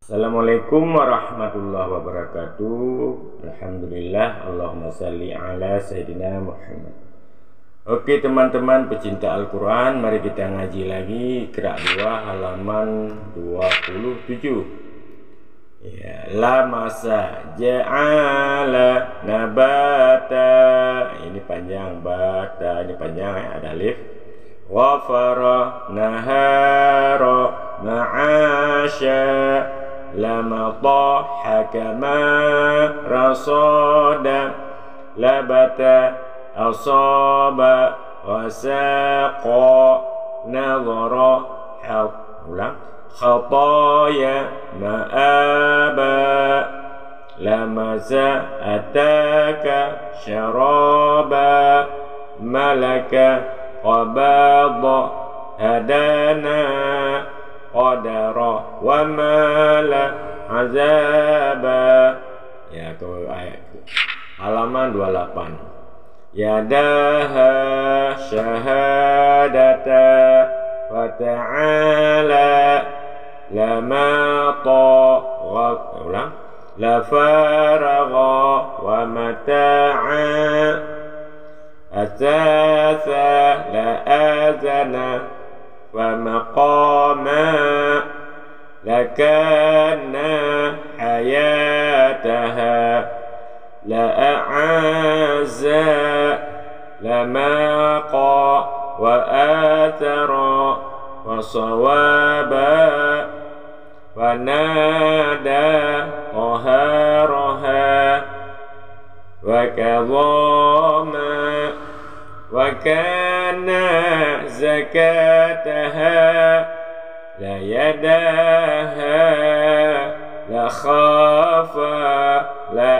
Assalamualaikum warahmatullahi wabarakatuh. Alhamdulillah, Allahumma salli ala Sayyidina Muhammad. Oke teman-teman pecinta Al-Quran, mari kita ngaji lagi Qiraat 2 halaman 27 ya. La masa ja'ala nabata, ini panjang, bata ini panjang ya, ada alif. Wafara nahara ma'asya, lama dhahaka ma rasada, labata asaba wasaqa nadhara ulang khataya ma'aba, lamaza ataka syaraba, malaka qabada hadana, qadara wa mala azaba ya. Ke ayat halaman 28. Yadaha syahadata wa ta'ala lama taghat, ulang, la faragha wa mata'a, asasa la azana wa maqama, lakana hayataha la a'azza, lamaqa wa athara wa sawaba, wa nada taharaha wa kadhama, wa kana zakataha la yadaha, la khafa la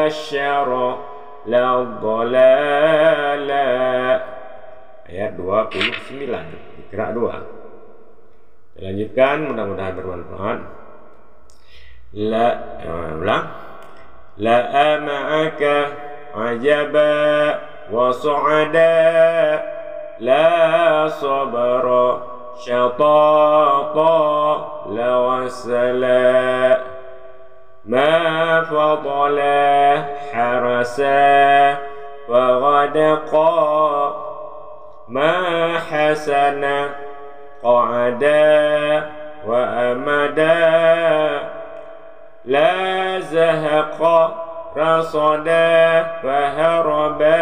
asyara la dhalala. Ayat 29 Qiraat 2. Kita lanjutkan, mudah-mudahan bermanfaat. La ulang. La ma'aka ajaba wa su'ada, la sabara syatata la wasala, ma fadala harasa wa ghadaqa, ma hasana qa'ada wa amada, la zahaqa rasada faharaba,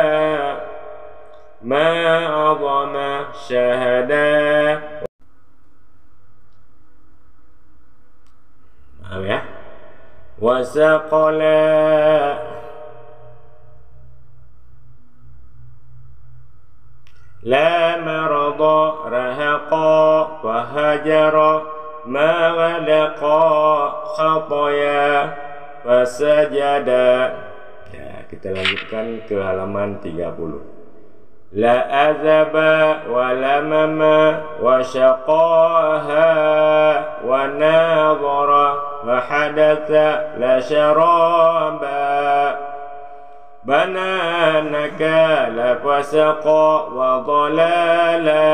ma azama syahada. Maaf ya. Wasaqala, la marada rahaqa fahajara, ma ghalaqa khataya fasajada ya. Kita lanjutkan ke halaman 30. La azaba wa lamama wa syaqaha wa nadhara wa hadatha la syaraba, bananaka la fasaqa wa dhalala,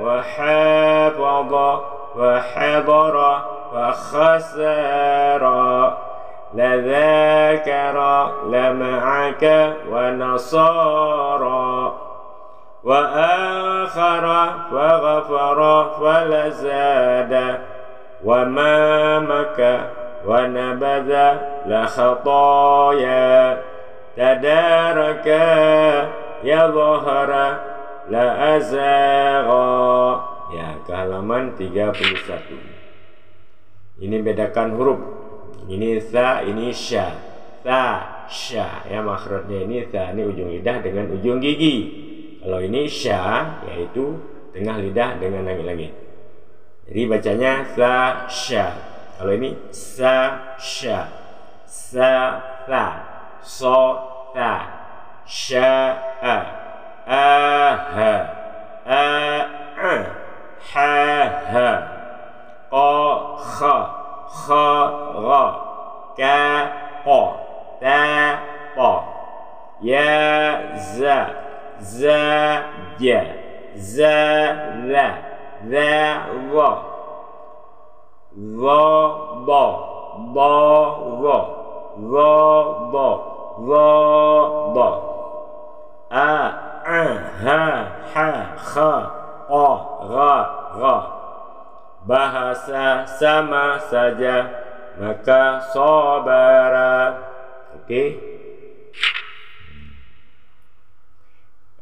wa hafadha wa hadara wa khasara, la dhakara la ma'aka wa nasara, wa akhara wa ghafara wa lazada, wa mamaka wa nabadha la khataya, tadaraka ya dhahara la azagha ya. Ke halaman 31. Ini bedakan huruf, ini sa, ini sya, sa, sya ya, makhrajnya ini sa, ini ujung lidah dengan ujung gigi. Kalau ini sya, yaitu tengah lidah dengan langit-langit. Jadi bacanya sa, sya. Kalau ini sa, sya, sa, sa, so, sa, sya, a, ha, a, ha, ha, qa, kha, kha, gha, ka, qa, ta, qa, ya, za, za, ja, za, la, za, wa, dha, da, dha dha a ha ha kha qa gha bahasa sama saja maka sabara. Oke.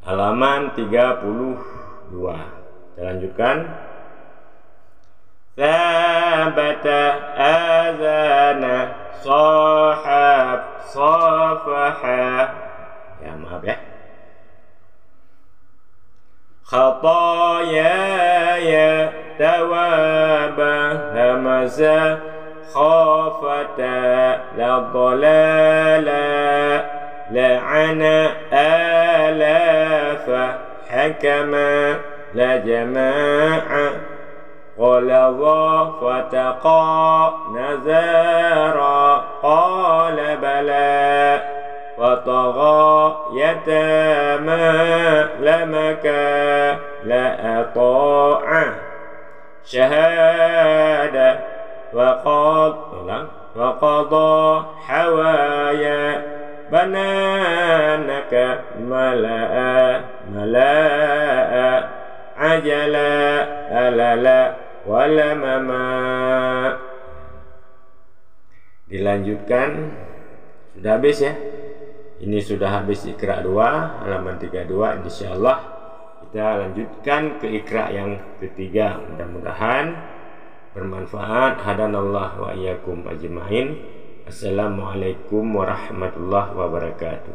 Halaman 32. Kita lanjutkan. Sabata azana sahab safaha. Ya maaf ya. Khataya tawaba hamaza khafata la dhalala la'ana alafa hakama la jama'a qaladha fataqa nazara qala bala watagha yatama lamaka la ata'a syahada waqadha hawaya bananaka mala'a ajala alala walamama. Dilanjutkan. Sudah habis ya. Ini sudah habis Iqra 2 halaman 32. Insyaallah kita lanjutkan ke Iqra yang ketiga. Mudah-mudahan bermanfaat. Hadanallah wa iyyakum ajmain. Assalamualaikum warahmatullahi wabarakatuh.